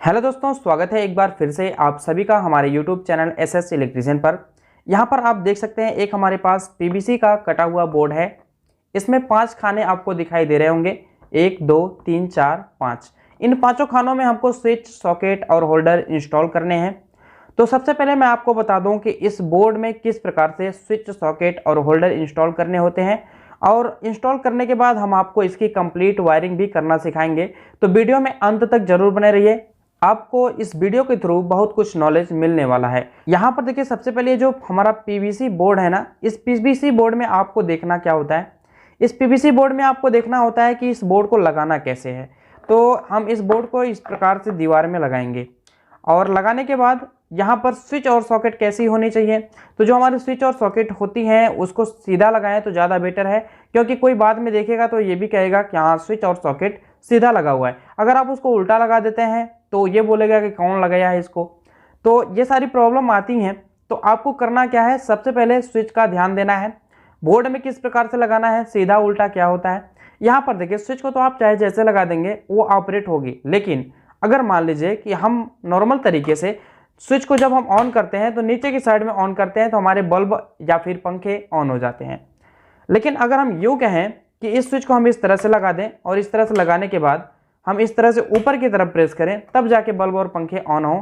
Hello दोस्तों, स्वागत है एक बार फिर से आप सभी का हमारे YouTube चैनल एसएस इलेक्ट्रीशियन पर। यहाँ पर आप देख सकते हैं एक हमारे पास पीवीसी का कटा हुआ बोर्ड है। इसमें 5 खाने आपको दिखाई दे रहे होंगे, 1 2 3 4 5। इन पांचों खानों में हमको स्विच, सॉकेट और होल्डर इंस्टॉल करने हैं। तो सबसे पहले मैं आपको बता दूं कि इस बोर्ड में किस प्रकार से स्विच, सॉकेट और होल्डर इंस्टॉल करने होते हैं, और इंस्टॉल करने के बाद हम आपको इसकी कंप्लीट वायरिंग भी करना सिखाएंगे। तो वीडियो में अंत तक जरूर बने रहिए, आपको इस वीडियो के थ्रू बहुत कुछ नॉलेज मिलने वाला है। यहाँ पर देखिए, सबसे पहले जो हमारा पीवीसी बोर्ड है ना, इस पीवीसी बोर्ड में आपको देखना क्या होता है। इस पीवीसी बोर्ड में आपको देखना होता है कि इस बोर्ड को लगाना कैसे है। तो हम इस बोर्ड को इस प्रकार से दीवार में लगाएंगे, और लगाने के बाद यहाँ पर स्विच और सॉकेट कैसी होनी चाहिए। तो जो हमारी स्विच और सॉकेट होती हैं उसको सीधा लगाएं तो ज़्यादा बेटर है, क्योंकि कोई बाद में देखेगा तो ये भी कहेगा कि हाँ, स्विच और सॉकेट सीधा लगा हुआ है। अगर आप उसको उल्टा लगा देते हैं तो ये बोलेगा कि कौन लगाया है इसको। तो ये सारी प्रॉब्लम आती हैं। तो आपको करना क्या है, सबसे पहले स्विच का ध्यान देना है, बोर्ड में किस प्रकार से लगाना है, सीधा उल्टा क्या होता है। यहाँ पर देखिए, स्विच को तो आप चाहे जैसे लगा देंगे वो ऑपरेट होगी, लेकिन अगर मान लीजिए कि हम नॉर्मल तरीके से स्विच को जब हम ऑन करते हैं तो नीचे की साइड में ऑन करते हैं तो हमारे बल्ब या फिर पंखे ऑन हो जाते हैं। लेकिन अगर हम यूँ कहें कि इस स्विच को हम इस तरह से लगा दें, और इस तरह से लगाने के बाद हम इस तरह से ऊपर की तरफ प्रेस करें, तब जाके बल्ब और पंखे ऑन हो,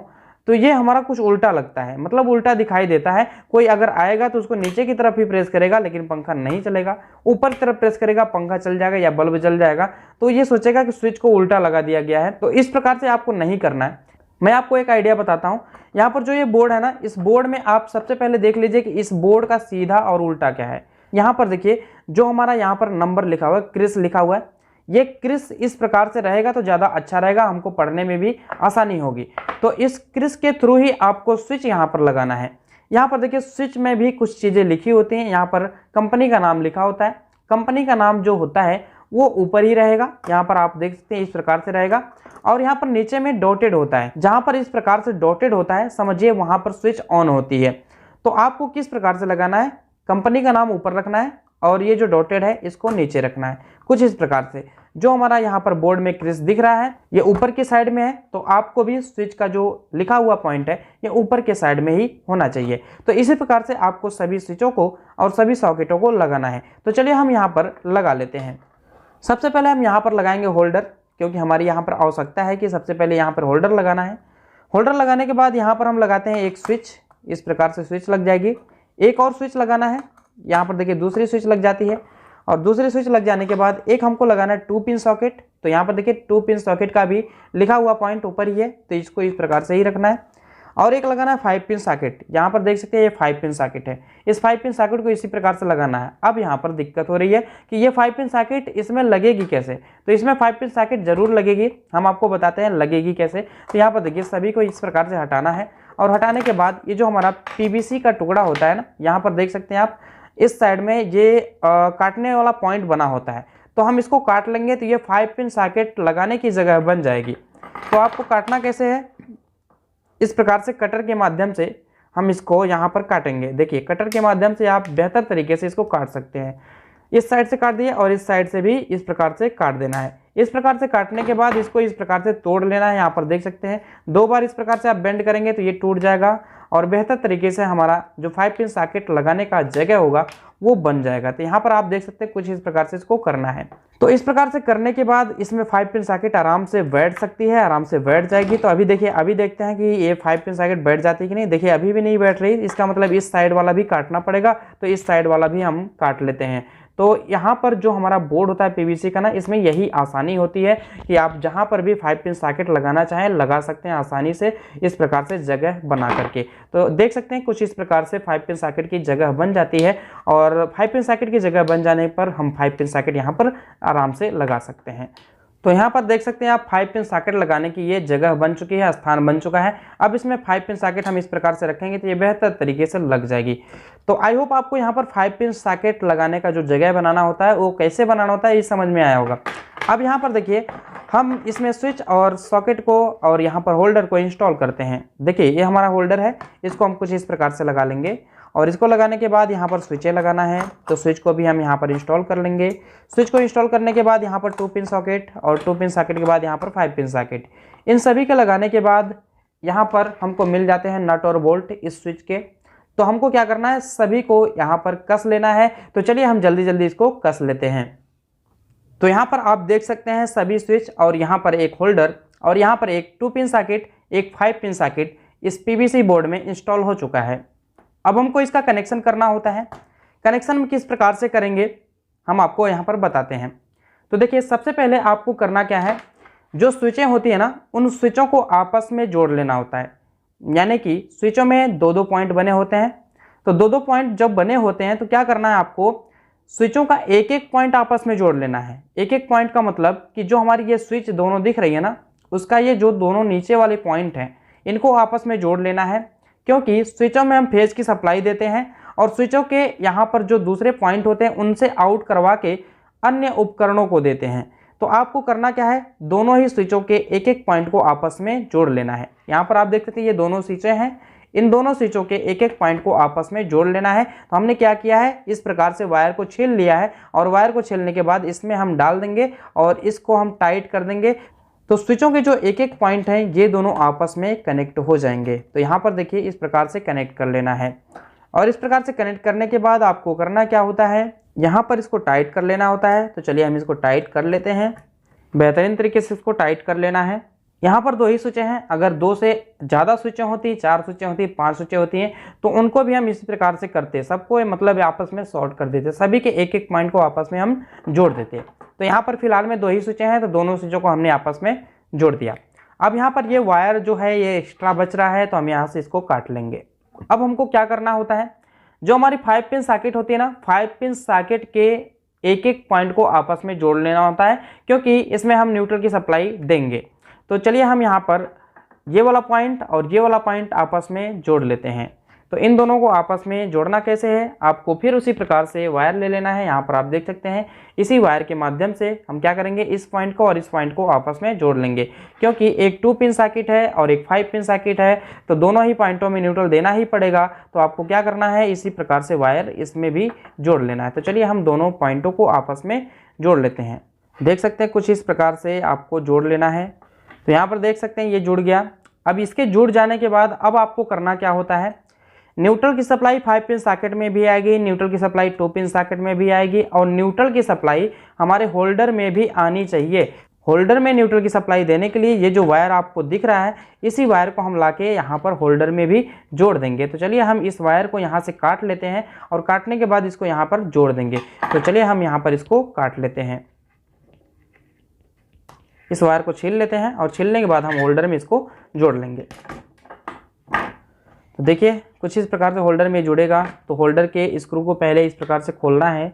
तो ये हमारा कुछ उल्टा लगता है, मतलब उल्टा दिखाई देता है। कोई अगर आएगा तो उसको नीचे की तरफ ही प्रेस करेगा लेकिन पंखा नहीं चलेगा, ऊपर की तरफ प्रेस करेगा पंखा चल जाएगा या बल्ब जल जाएगा, तो ये सोचेगा कि स्विच को उल्टा लगा दिया गया है। तो इस प्रकार से आपको नहीं करना है। मैं आपको एक आइडिया बताता हूँ। यहाँ पर जो ये बोर्ड है ना, इस बोर्ड में आप सबसे पहले देख लीजिए कि इस बोर्ड का सीधा और उल्टा क्या है। यहाँ पर देखिए, जो हमारा यहाँ पर नंबर लिखा हुआ है, क्रिस लिखा हुआ है, ये क्रिस इस प्रकार से रहेगा तो ज़्यादा अच्छा रहेगा, हमको पढ़ने में भी आसानी होगी। तो इस क्रिस के थ्रू ही आपको स्विच यहाँ पर लगाना है। यहाँ पर देखिए, स्विच में भी कुछ चीज़ें लिखी होती हैं। यहाँ पर कंपनी का नाम लिखा होता है। कंपनी का नाम जो होता है वो ऊपर ही रहेगा, यहाँ पर आप देख सकते हैं इस प्रकार से रहेगा। और यहाँ पर नीचे में डॉटेड होता है, जहाँ पर इस प्रकार से डॉटेड होता है समझिए वहाँ पर स्विच ऑन होती है। तो आपको किस प्रकार से लगाना है, कंपनी का नाम ऊपर रखना है और ये जो डॉटेड है इसको नीचे रखना है, कुछ इस प्रकार से। जो हमारा यहाँ पर बोर्ड में क्रिस दिख रहा है ये ऊपर की साइड में है, तो आपको भी स्विच का जो लिखा हुआ पॉइंट है ये ऊपर के साइड में ही होना चाहिए। तो इसी प्रकार से आपको सभी स्विचों को और सभी सॉकेटों को लगाना है। तो चलिए हम यहाँ पर लगा लेते हैं। सबसे पहले हम यहाँ पर लगाएंगे होल्डर, क्योंकि हमारी यहाँ पर आवश्यकता है कि सबसे पहले यहाँ पर होल्डर लगाना है। होल्डर लगाने के बाद यहाँ पर हम लगाते हैं एक स्विच, इस प्रकार से स्विच लग जाएगी। एक और स्विच लगाना है, यहाँ पर देखिए दूसरी स्विच लग जाती है, और दूसरी स्विच लग जाने के बाद एक हमको लगाना है 2 पिन सॉकेट। तो यहाँ पर देखिए 2 पिन सॉकेट का भी लिखा हुआ पॉइंट ऊपर ही है, तो इसको इस प्रकार से ही रखना है। और एक लगाना है 5 पिन सॉकेट, यहाँ पर देख सकते हैं ये 5 पिन सॉकेट है। इस 5 पिन सॉकेट को इसी प्रकार से लगाना है। अब यहाँ पर दिक्कत हो रही है कि ये 5 पिन सॉकेट इसमें लगेगी कैसे। तो इसमें 5 पिन सॉकेट जरूर लगेगी, हम आपको बताते हैं लगेगी कैसे। तो यहाँ पर देखिए सभी को इस प्रकार से हटाना है, और हटाने के बाद ये जो हमारा पीवीसी का टुकड़ा होता है ना, यहाँ पर देख सकते हैं आप इस साइड में ये काटने वाला पॉइंट बना होता है। तो हम इसको काट लेंगे तो ये 5 पिन सॉकेट लगाने की जगह बन जाएगी। तो आपको काटना कैसे है, इस प्रकार से कटर के माध्यम से हम इसको यहाँ पर काटेंगे। देखिए कटर के माध्यम से आप बेहतर तरीके से इसको काट सकते हैं। इस साइड से काट दिए और इस साइड से भी इस प्रकार से काट देना है। इस प्रकार से काटने के बाद इसको इस प्रकार से तोड़ लेना है। यहाँ पर देख सकते हैं 2 बार इस प्रकार से आप बेंड करेंगे तो ये टूट जाएगा, और बेहतर तरीके से हमारा जो 5 पिन सॉकेट लगाने का जगह होगा वो बन जाएगा। तो यहाँ पर आप देख सकते हैं कुछ इस प्रकार से इसको करना है। तो इस प्रकार से करने के बाद इसमें 5 पिन सॉकेट आराम से बैठ सकती है, आराम से बैठ जाएगी। तो अभी देखिए, अभी देखते हैं कि ये 5 पिन सॉकेट बैठ जाती है कि नहीं। देखिए अभी भी नहीं बैठ रही, इसका मतलब इस साइड वाला भी काटना पड़ेगा। तो इस साइड वाला भी हम काट लेते हैं। तो यहाँ पर जो हमारा बोर्ड होता है पीवीसी का ना, इसमें यही आसानी होती है कि आप जहाँ पर भी 5 पिन सॉकेट लगाना चाहें लगा सकते हैं आसानी से, इस प्रकार से जगह बना करके। तो देख सकते हैं कुछ इस प्रकार से 5 पिन सॉकेट की जगह बन जाती है, और 5 पिन सॉकेट की जगह बन जाने पर हम 5 पिन सॉकेट यहाँ पर आराम से लगा सकते हैं। तो यहाँ पर देख सकते हैं आप 5 पिन सॉकेट लगाने की ये जगह बन चुकी है, स्थान बन चुका है। अब इसमें 5 पिन सॉकेट हम इस प्रकार से रखेंगे तो ये बेहतर तरीके से लग जाएगी। तो आई होप आपको यहाँ पर 5 पिन सॉकेट लगाने का जो जगह बनाना होता है वो कैसे बनाना होता है ये समझ में आया होगा। अब यहाँ पर देखिए हम इसमें स्विच और सॉकेट को और यहाँ पर होल्डर को इंस्टॉल करते हैं। देखिए ये हमारा होल्डर है, इसको हम कुछ इस प्रकार से लगा लेंगे, और इसको लगाने के बाद यहाँ पर स्विचें लगाना है, तो स्विच को भी हम यहाँ पर इंस्टॉल कर लेंगे। स्विच को इंस्टॉल करने के बाद यहाँ पर 2 पिन सॉकेट और 2 पिन सॉकेट के बाद यहाँ पर 5 पिन सॉकेट, इन सभी के लगाने के बाद यहाँ पर हमको मिल जाते हैं नट और बोल्ट इस स्विच के। तो हमको क्या करना है, सभी को यहाँ पर कस लेना है। तो चलिए हम जल्दी जल्दी इसको कस लेते हैं। तो यहाँ पर आप देख सकते हैं सभी स्विच और यहाँ पर एक होल्डर और यहाँ पर एक 2 पिन सॉकेट, एक 5 पिन सॉकेट इस पीवीसी बोर्ड में इंस्टॉल हो चुका है। अब हमको इसका कनेक्शन करना होता है। कनेक्शन हम किस प्रकार से करेंगे हम आपको यहाँ पर बताते हैं। तो देखिए, सबसे पहले आपको करना क्या है, जो स्विचें होती है ना, उन स्विचों को आपस में जोड़ लेना होता है। यानी कि स्विचों में 2-2 पॉइंट बने होते हैं। तो 2-2 पॉइंट जब बने होते हैं तो क्या करना है, आपको स्विचों का एक एक पॉइंट आपस में जोड़ लेना है। एक एक पॉइंट का मतलब कि जो हमारी ये स्विच दोनों दिख रही है ना, उसका ये जो दोनों नीचे वाले पॉइंट हैं, इनको आपस में जोड़ लेना है। क्योंकि स्विचों में हम फेज की सप्लाई देते हैं और स्विचों के यहाँ पर जो दूसरे पॉइंट होते हैं उनसे आउट करवा के अन्य उपकरणों को देते हैं। तो आपको करना क्या है, दोनों ही स्विचों के एक एक पॉइंट को आपस में जोड़ लेना है। यहाँ पर आप देख सकते हैं ये दोनों स्विचें हैं, इन दोनों स्विचों के एक एक पॉइंट को आपस में जोड़ लेना है। तो हमने क्या किया है, इस प्रकार से वायर को छील लिया है और वायर को छीलने के बाद इसमें हम डाल देंगे और इसको हम टाइट कर देंगे। तो स्विचों के जो एक एक पॉइंट हैं ये दोनों आपस में कनेक्ट हो जाएंगे। तो यहाँ पर देखिए इस प्रकार से कनेक्ट कर लेना है। और इस प्रकार से कनेक्ट करने के बाद आपको करना क्या होता है, यहाँ पर इसको टाइट कर लेना होता है। तो चलिए हम इसको टाइट कर लेते हैं। बेहतरीन तरीके से इसको टाइट कर लेना है। यहाँ पर 2 ही स्विचें हैं, अगर 2 से ज़्यादा स्विचें होती, 4 स्विचें होती, 5 स्विचें होती हैं तो उनको भी हम इसी प्रकार से करते, सबको मतलब आपस में शॉर्ट कर देते, सभी के एक एक पॉइंट को आपस में हम जोड़ देते। तो यहाँ पर फिलहाल में 2 ही स्विचें हैं, तो दोनों स्विचों को हमने आपस में जोड़ दिया। अब यहाँ पर ये वायर जो है ये एक्स्ट्रा बच रहा है, तो हम यहाँ से इसको काट लेंगे। अब हमको क्या करना होता है, जो हमारी 5 पिन सॉकेट होती है ना, 5 पिन सॉकेट के एक एक पॉइंट को आपस में जोड़ लेना होता है, क्योंकि इसमें हम न्यूट्रल की सप्लाई देंगे। तो चलिए हम यहाँ पर ये वाला पॉइंट और ये वाला पॉइंट आपस में जोड़ लेते हैं। तो इन दोनों को आपस में जोड़ना कैसे है, आपको फिर उसी प्रकार से वायर ले लेना है। यहाँ पर आप देख सकते हैं इसी वायर के माध्यम से हम क्या करेंगे, इस पॉइंट को और इस पॉइंट को आपस में जोड़ लेंगे। क्योंकि एक 2 पिन सॉकेट है और एक 5 पिन सॉकेट है, तो दोनों ही पॉइंटों में न्यूट्रल देना ही पड़ेगा। तो आपको क्या करना है, इसी प्रकार से वायर इसमें भी जोड़ लेना है। तो चलिए हम दोनों पॉइंटों को आपस में जोड़ लेते हैं। देख सकते हैं कुछ इस प्रकार से आपको जोड़ लेना है। तो यहाँ पर देख सकते हैं ये जुड़ गया। अब इसके जुड़ जाने के बाद अब आपको करना क्या होता है, न्यूट्रल की सप्लाई 5 पिन सॉकेट में भी आएगी, न्यूट्रल की सप्लाई 2 पिन सॉकेट में भी आएगी और न्यूट्रल की सप्लाई हमारे होल्डर में भी आनी चाहिए। होल्डर में न्यूट्रल की सप्लाई देने के लिए ये जो वायर आपको दिख रहा है, इसी वायर को हम लाके यहाँ पर होल्डर में भी जोड़ देंगे। तो चलिए हम इस वायर को यहाँ से काट लेते हैं और काटने के बाद इसको यहाँ पर जोड़ देंगे। तो चलिए हम यहाँ पर इसको काट लेते हैं, इस वायर को छील लेते हैं और छीलने के बाद हम होल्डर में इसको जोड़ लेंगे। तो देखिए कुछ इस प्रकार से होल्डर में जुड़ेगा। तो होल्डर के स्क्रू को पहले इस प्रकार से खोलना है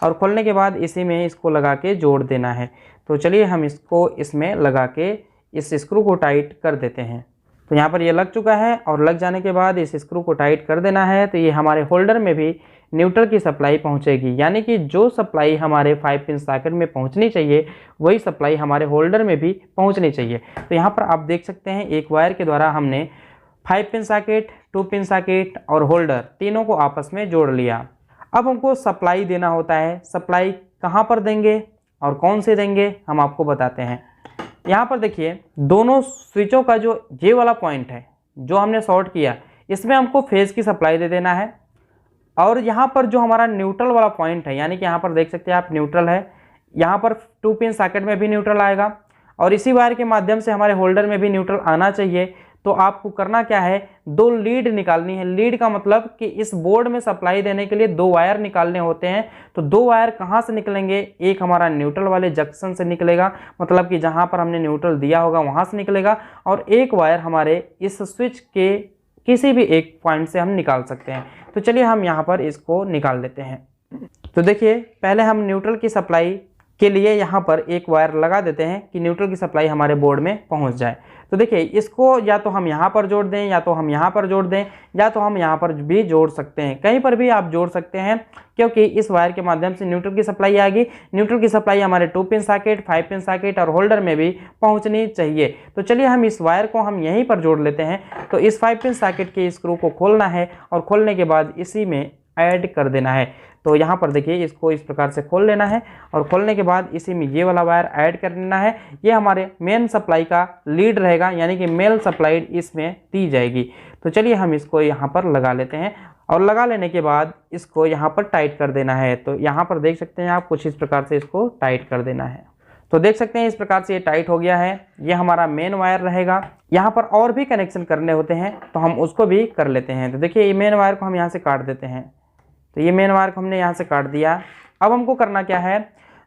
और खोलने के बाद इसी में इसको लगा के जोड़ देना है। तो चलिए हम इसको इसमें लगा के इस स्क्रू को टाइट कर देते हैं। तो यहाँ पर ये लग चुका है और लग जाने के बाद इस स्क्रू को टाइट कर देना है। तो ये हमारे होल्डर में भी न्यूट्रल की सप्लाई पहुँचेगी, यानी कि जो सप्लाई हमारे 5 पिन सॉकेट में पहुँचनी चाहिए वही सप्लाई हमारे होल्डर में भी पहुँचनी चाहिए। तो यहाँ पर आप देख सकते हैं एक वायर के द्वारा हमने 5 पिन सॉकेट, 2 पिन सॉकेट और होल्डर तीनों को आपस में जोड़ लिया। अब हमको सप्लाई देना होता है। सप्लाई कहाँ पर देंगे और कौन से देंगे हम आपको बताते हैं। यहाँ पर देखिए दोनों स्विचों का जो ये वाला पॉइंट है जो हमने शॉर्ट किया, इसमें हमको फेज की सप्लाई दे देना है। और यहाँ पर जो हमारा न्यूट्रल वाला पॉइंट है, यानी कि यहाँ पर देख सकते हैं आप न्यूट्रल है, यहाँ पर 2 पिन सॉकेट में भी न्यूट्रल आएगा और इसी वायर के माध्यम से हमारे होल्डर में भी न्यूट्रल आना चाहिए। तो आपको करना क्या है, 2 लीड निकालनी है। लीड का मतलब कि इस बोर्ड में सप्लाई देने के लिए 2 वायर निकालने होते हैं। तो 2 वायर कहाँ से निकलेंगे, एक हमारा न्यूट्रल वाले जंक्शन से निकलेगा, मतलब कि जहाँ पर हमने न्यूट्रल दिया होगा वहाँ से निकलेगा, और एक वायर हमारे इस स्विच के किसी भी एक पॉइंट से हम निकाल सकते हैं। तो चलिए हम यहाँ पर इसको निकाल लेते हैं। तो देखिए पहले हम न्यूट्रल की सप्लाई के लिए यहाँ पर एक वायर लगा देते हैं कि न्यूट्रल की सप्लाई हमारे बोर्ड में पहुँच जाए। तो देखिए इसको या तो हम यहाँ पर जोड़ दें, या तो हम यहाँ पर जोड़ दें, या तो हम यहाँ पर भी जोड़ सकते हैं, कहीं पर भी आप जोड़ सकते हैं, क्योंकि इस वायर के माध्यम से न्यूट्रल की सप्लाई आएगी। न्यूट्रल की सप्लाई हमारे 2 पिन सॉकेट, 5 पिन सॉकेट और होल्डर में भी पहुंचनी चाहिए। तो चलिए हम इस वायर को हम यहीं पर जोड़ लेते हैं। तो इस 5 पिन सॉकेट के स्क्रू को खोलना है और खोलने के बाद इसी में ऐड कर देना है। तो यहाँ पर देखिए इसको इस प्रकार से खोल लेना है और खोलने के बाद इसी में ये वाला वायर ऐड कर लेना है। ये हमारे मेन सप्लाई का लीड रहेगा, यानी कि मेल सप्लाई इसमें दी जाएगी। तो चलिए हम इसको यहाँ पर लगा लेते हैं और लगा लेने के बाद इसको यहाँ पर टाइट कर देना है। तो यहाँ पर देख सकते हैं आप, कुछ इस प्रकार से इसको टाइट कर देना है। तो देख सकते हैं इस प्रकार से ये टाइट हो गया है। ये हमारा मेन वायर रहेगा। यहाँ पर और भी कनेक्शन करने होते हैं तो हम उसको भी कर लेते हैं। तो देखिए ये मेन वायर को हम यहाँ से काट देते हैं। तो ये मेन वायर को हमने यहाँ से काट दिया। अब हमको करना क्या है,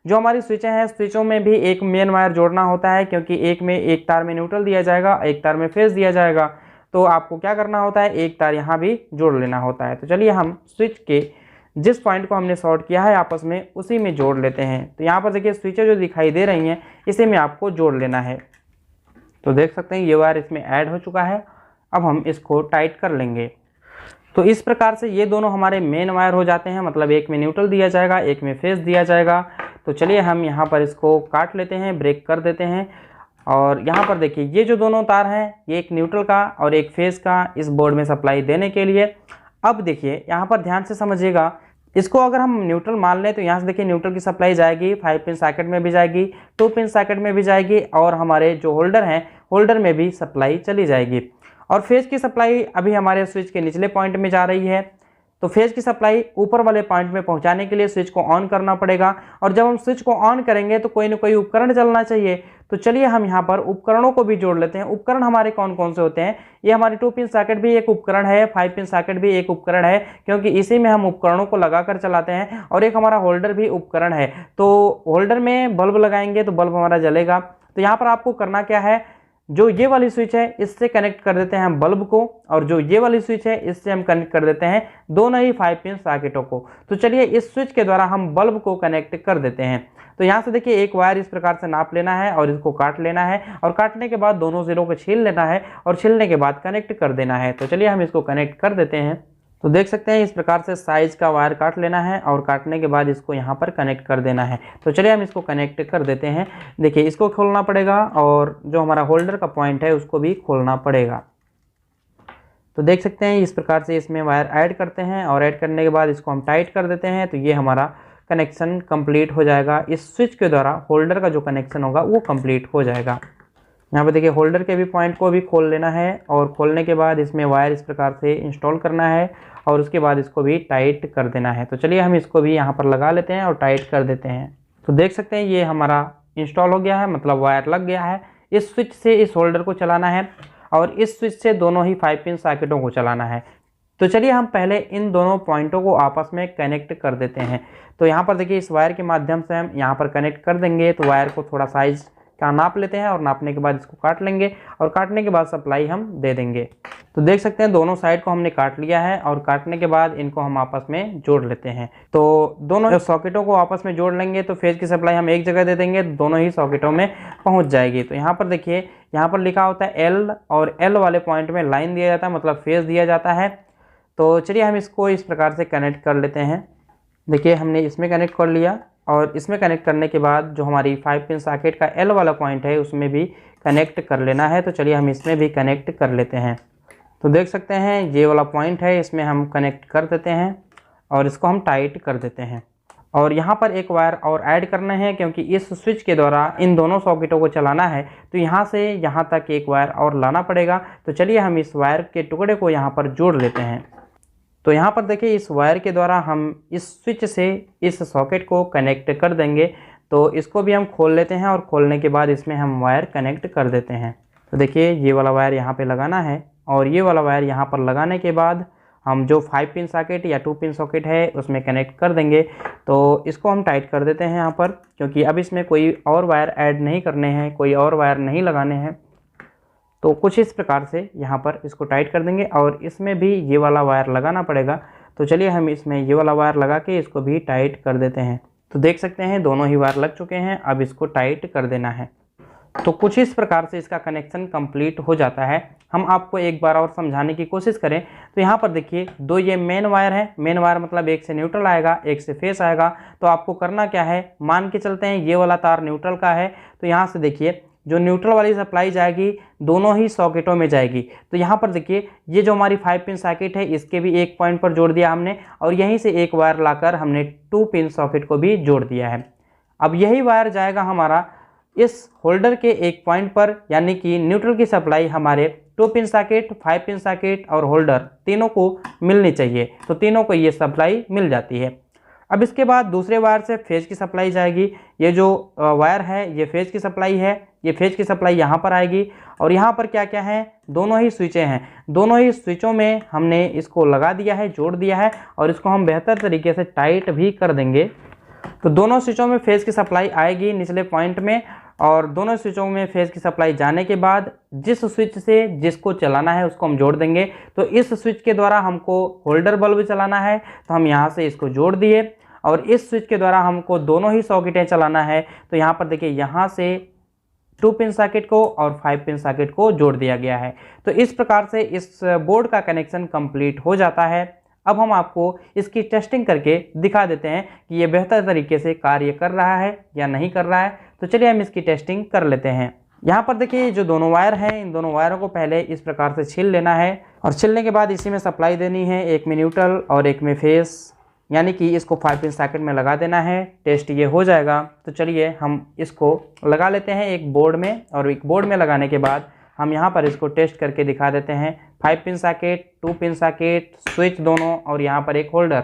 जो हमारी स्विचें हैं, स्विचों में भी एक मेन वायर जोड़ना होता है, क्योंकि एक तार में न्यूट्रल दिया जाएगा, एक तार में फेज दिया जाएगा। तो आपको क्या करना होता है, एक तार यहाँ भी जोड़ लेना होता है। तो चलिए हम स्विच के जिस पॉइंट को हमने शॉर्ट किया है आपस में, उसी में जोड़ लेते हैं। तो यहाँ पर देखिए स्विचें जो दिखाई दे रही हैं, इसी में आपको जोड़ लेना है। तो देख सकते हैं ये वायर इसमें ऐड हो चुका है। अब हम इसको टाइट कर लेंगे। तो इस प्रकार से ये दोनों हमारे मेन वायर हो जाते हैं, मतलब एक में न्यूट्रल दिया जाएगा, एक में फेज दिया जाएगा। तो चलिए हम यहाँ पर इसको काट लेते हैं, ब्रेक कर देते हैं। और यहाँ पर देखिए ये जो दोनों तार हैं, ये एक न्यूट्रल का और एक फेज का इस बोर्ड में सप्लाई देने के लिए। अब देखिए यहाँ पर ध्यान से समझिएगा, इसको अगर हम न्यूट्रल मान लें तो यहाँ से देखिए न्यूट्रल की सप्लाई जाएगी, 5 पिन सॉकेट में भी जाएगी, 2 पिन सॉकेट में भी जाएगी और हमारे जो होल्डर हैं, होल्डर में भी सप्लाई चली जाएगी। और फेज की सप्लाई अभी हमारे स्विच के निचले पॉइंट में जा रही है। तो फेज की सप्लाई ऊपर वाले पॉइंट में पहुंचाने के लिए स्विच को ऑन करना पड़ेगा। और जब हम स्विच को ऑन करेंगे तो कोई ना कोई उपकरण चलना चाहिए। तो चलिए हम यहाँ पर उपकरणों को भी जोड़ लेते हैं। उपकरण हमारे कौन कौन से होते हैं, ये हमारी 2 पिन सॉकेट भी एक उपकरण है, 5 पिन सॉकेट भी एक उपकरण है, क्योंकि इसी में हम उपकरणों को लगाकर चलाते हैं। और एक हमारा होल्डर भी उपकरण है। तो होल्डर में बल्ब लगाएंगे तो बल्ब हमारा जलेगा। तो यहाँ पर आपको करना क्या है, जो ये वाली स्विच है इससे कनेक्ट कर देते हैं हम बल्ब को, और जो ये वाली स्विच है इससे हम कनेक्ट कर देते हैं दोनों ही 5 पिन सॉकेटों को। तो चलिए इस स्विच के द्वारा हम बल्ब को कनेक्ट कर देते हैं। तो यहाँ से देखिए एक वायर इस प्रकार से नाप लेना है और इसको काट लेना है, और काटने के बाद दोनों ज़ीरो को छील लेना है और छीलने के बाद कनेक्ट कर देना है। तो चलिए हम इसको कनेक्ट कर देते हैं। तो देख सकते हैं इस प्रकार से साइज का वायर काट लेना है और काटने के बाद इसको यहाँ पर कनेक्ट कर देना है। तो चलिए हम इसको कनेक्ट कर देते हैं। देखिए इसको खोलना पड़ेगा और जो हमारा होल्डर का पॉइंट है उसको भी खोलना पड़ेगा। तो देख सकते हैं इस प्रकार से इसमें वायर ऐड करते हैं और ऐड करने के बाद इसको हम टाइट कर देते हैं। तो ये हमारा कनेक्शन कंप्लीट हो जाएगा। इस स्विच के द्वारा होल्डर का जो कनेक्शन होगा वो कंप्लीट हो जाएगा। यहाँ पे देखिए होल्डर के भी पॉइंट को भी खोल लेना है और खोलने के बाद इसमें वायर इस प्रकार से इंस्टॉल करना है और उसके बाद इसको भी टाइट कर देना है। तो चलिए हम इसको भी यहाँ पर लगा लेते हैं और टाइट कर देते हैं। तो देख सकते हैं ये हमारा इंस्टॉल हो गया है, मतलब वायर लग गया है। इस स्विच से इस होल्डर को चलाना है और इस स्विच से दोनों ही 5 पिन सॉकेटों को चलाना है। तो चलिए हम पहले इन दोनों पॉइंटों को आपस में कनेक्ट कर देते हैं। तो यहाँ पर देखिए इस वायर के माध्यम से हम यहाँ पर कनेक्ट कर देंगे। तो वायर को थोड़ा साइज का नाप लेते हैं और नापने के बाद इसको काट लेंगे और काटने के बाद सप्लाई हम दे देंगे। तो देख सकते हैं दोनों साइड को हमने काट लिया है और काटने के बाद इनको हम आपस में जोड़ लेते हैं। तो दोनों सॉकेटों को आपस में जोड़ लेंगे तो फेज की सप्लाई हम एक जगह दे देंगे, दोनों ही सॉकेटों में पहुंच जाएगी। तो यहाँ पर देखिए यहाँ पर लिखा होता है एल, और एल वाले पॉइंट में लाइन दिया जाता है, मतलब फेज दिया जाता है। तो चलिए हम इसको इस प्रकार से कनेक्ट कर लेते हैं। देखिए हमने इसमें कनेक्ट कर लिया और इसमें कनेक्ट करने के बाद जो हमारी 5 पिन सॉकेट का एल वाला पॉइंट है उसमें भी कनेक्ट कर लेना है। तो चलिए हम इसमें भी कनेक्ट कर लेते हैं। तो देख सकते हैं ये वाला पॉइंट है, इसमें हम कनेक्ट कर देते हैं और इसको हम टाइट कर देते हैं। और यहाँ पर एक वायर और ऐड करना है, क्योंकि इस स्विच के द्वारा इन दोनों सॉकेटों को चलाना है। तो यहाँ से यहाँ तक एक वायर और लाना पड़ेगा। तो चलिए हम इस वायर के टुकड़े को यहाँ पर जोड़ लेते हैं। तो यहाँ पर देखिए इस वायर के द्वारा हम इस स्विच से इस सॉकेट को कनेक्ट कर देंगे। तो इसको भी हम खोल लेते हैं और खोलने के बाद इसमें हम वायर कनेक्ट कर देते हैं। तो देखिए ये वाला वायर यहाँ पे लगाना है और ये वाला वायर यहाँ पर लगाने के बाद हम जो 5 पिन सॉकेट या 2 पिन सॉकेट है उसमें कनेक्ट कर देंगे। तो इसको हम टाइट कर देते हैं यहाँ पर, क्योंकि अब इसमें कोई और वायर ऐड नहीं करने हैं, कोई और वायर नहीं लगाने हैं। तो कुछ इस प्रकार से यहाँ पर इसको टाइट कर देंगे और इसमें भी ये वाला वायर लगाना पड़ेगा। तो चलिए हम इसमें ये वाला वायर लगा के इसको भी टाइट कर देते हैं। तो देख सकते हैं दोनों ही वायर लग चुके हैं, अब इसको टाइट कर देना है। तो कुछ इस प्रकार से इसका कनेक्शन कंप्लीट हो जाता है। हम आपको एक बार और समझाने की कोशिश करें तो यहाँ पर देखिए दो ये मेन वायर है, मेन वायर मतलब एक से न्यूट्रल आएगा एक से फेस आएगा। तो आपको करना क्या है, मान के चलते हैं ये वाला तार न्यूट्रल का है, तो यहाँ से देखिए जो न्यूट्रल वाली सप्लाई जाएगी दोनों ही सॉकेटों में जाएगी। तो यहाँ पर देखिए ये जो हमारी 5 पिन सॉकेट है इसके भी एक पॉइंट पर जोड़ दिया हमने, और यहीं से एक वायर लाकर हमने 2 पिन सॉकेट को भी जोड़ दिया है। अब यही वायर जाएगा हमारा इस होल्डर के एक पॉइंट पर, यानी कि न्यूट्रल की सप्लाई हमारे 2 पिन सॉकेट, 5 पिन सॉकेट और होल्डर तीनों को मिलनी चाहिए, तो तीनों को ये सप्लाई मिल जाती है। अब इसके बाद दूसरे वायर से फेज की सप्लाई जाएगी। ये जो वायर है ये फेज की सप्लाई है, ये फेज की सप्लाई यहाँ पर आएगी। और यहाँ पर क्या क्या है, दोनों ही स्विचें हैं, दोनों ही स्विचों में हमने इसको लगा दिया है, जोड़ दिया है, और इसको हम बेहतर तरीके से टाइट भी कर देंगे। तो दोनों स्विचों में फेज की सप्लाई आएगी निचले पॉइंट में, और दोनों स्विचों में फेज की सप्लाई जाने के बाद जिस स्विच से जिसको चलाना है उसको हम जोड़ देंगे। तो इस स्विच के द्वारा हमको होल्डर बल्ब चलाना है, तो हम यहाँ से इसको जोड़ दिए, और इस स्विच के द्वारा हमको दोनों ही सॉकेटें चलाना है। तो यहाँ पर देखिए यहाँ से 2 पिन सॉकेट को और 5 पिन सॉकेट को जोड़ दिया गया है। तो इस प्रकार से इस बोर्ड का कनेक्शन कंप्लीट हो जाता है। अब हम आपको इसकी टेस्टिंग करके दिखा देते हैं कि ये बेहतर तरीके से कार्य कर रहा है या नहीं कर रहा है। तो चलिए हम इसकी टेस्टिंग कर लेते हैं। यहाँ पर देखिए जो दोनों वायर हैं, इन दोनों वायरों को पहले इस प्रकार से छील लेना है, और छीलने के बाद इसी में सप्लाई देनी है, एक में न्यूट्रल और एक में फेस, यानी कि इसको 5 पिन सॉकेट में लगा देना है। टेस्ट ये हो जाएगा। तो चलिए हम इसको लगा लेते हैं एक बोर्ड में, और एक बोर्ड में लगाने के बाद हम यहाँ पर इसको टेस्ट करके दिखा देते हैं। 5 pin socket, 2 pin socket, switch दोनों, और यहाँ पर एक होल्डर।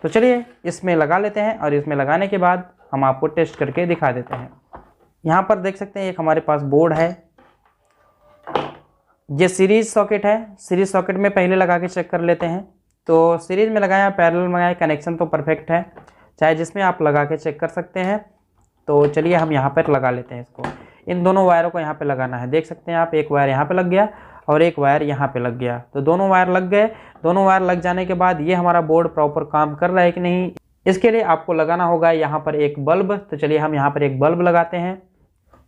तो चलिए इसमें लगा लेते हैं, और इसमें लगाने के बाद हम आपको टेस्ट करके दिखा देते हैं। यहाँ पर देख सकते हैं एक हमारे पास बोर्ड है, ये सीरीज सॉकेट है। सीरीज सॉकेट में पहले लगा के चेक कर लेते हैं। तो सीरीज में लगाया, पैरेलल में लगाया, कनेक्शन तो परफेक्ट है, चाहे जिसमें आप लगा के चेक कर सकते हैं। तो चलिए हम यहाँ पर लगा लेते हैं इसको। इन दोनों वायरों को यहाँ पे लगाना है, देख सकते हैं आप, एक वायर यहाँ पे लग गया और एक वायर यहाँ पे लग गया। तो दोनों वायर लग गए। दोनों वायर लग जाने के बाद ये हमारा बोर्ड प्रॉपर काम कर रहा है कि नहीं, इसके लिए आपको लगाना होगा यहाँ पर एक बल्ब। तो चलिए हम यहाँ पर एक बल्ब लगाते हैं।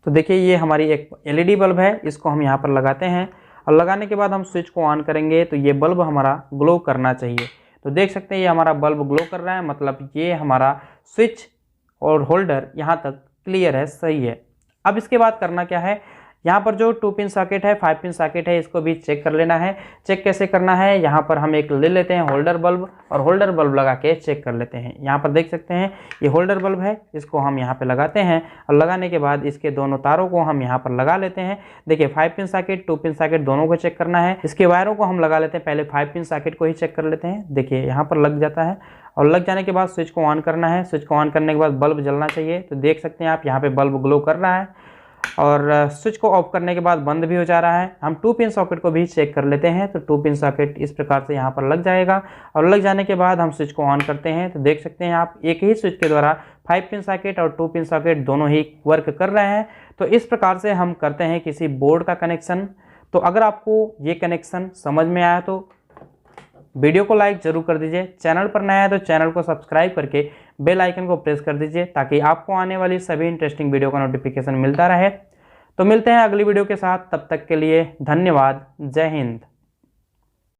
तो देखिए ये हमारी एक LED बल्ब है, इसको हम यहाँ पर लगाते हैं, और लगाने के बाद हम स्विच को ऑन करेंगे तो ये बल्ब हमारा ग्लो करना चाहिए। तो देख सकते हैं ये हमारा बल्ब ग्लो कर रहा है, मतलब ये हमारा स्विच और होल्डर यहाँ तक क्लियर है, सही है। अब इसके बाद करना क्या है, यहाँ पर जो 2 पिन सॉकेट है, 5 पिन सॉकेट है, इसको भी चेक कर लेना है। चेक कैसे करना है, यहाँ पर हम एक ले लेते हैं होल्डर बल्ब, और होल्डर बल्ब लगा के चेक कर लेते हैं। यहाँ पर देख सकते हैं ये होल्डर बल्ब है, इसको हम यहाँ पे लगाते हैं, और लगाने के बाद इसके दोनों तारों को हम यहाँ पर लगा लेते हैं। देखिए 5 पिन सॉकेट, 2 पिन सॉकेट दोनों को चेक करना है। इसके वायरों को हम लगा लेते हैं, पहले 5 पिन सॉकेट को ही चेक कर लेते हैं। देखिए यहाँ पर लग जाता है, और लग जाने के बाद स्विच को ऑन करना है। स्विच को ऑन करने के बाद बल्ब जलना चाहिए। तो देख सकते हैं आप यहाँ पे बल्ब ग्लो कर रहा है, और स्विच को ऑफ करने के बाद बंद भी हो जा रहा है। हम 2 पिन सॉकेट को भी चेक कर लेते हैं। तो 2 पिन सॉकेट इस प्रकार से यहाँ पर लग जाएगा, और लग जाने के बाद हम स्विच को ऑन करते हैं। तो देख सकते हैं आप एक ही स्विच के द्वारा 5 पिन सॉकेट और 2 पिन सॉकेट दोनों ही वर्क कर रहे हैं। तो इस प्रकार से हम करते हैं किसी बोर्ड का कनेक्शन। तो अगर आपको ये कनेक्शन समझ में आया तो वीडियो को लाइक जरूर कर दीजिए। चैनल पर नया है तो चैनल को सब्सक्राइब करके बेल आइकन को प्रेस कर दीजिए, ताकि आपको आने वाली सभी इंटरेस्टिंग वीडियो का नोटिफिकेशन मिलता रहे। तो मिलते हैं अगली वीडियो के साथ, तब तक के लिए धन्यवाद। जय हिंद।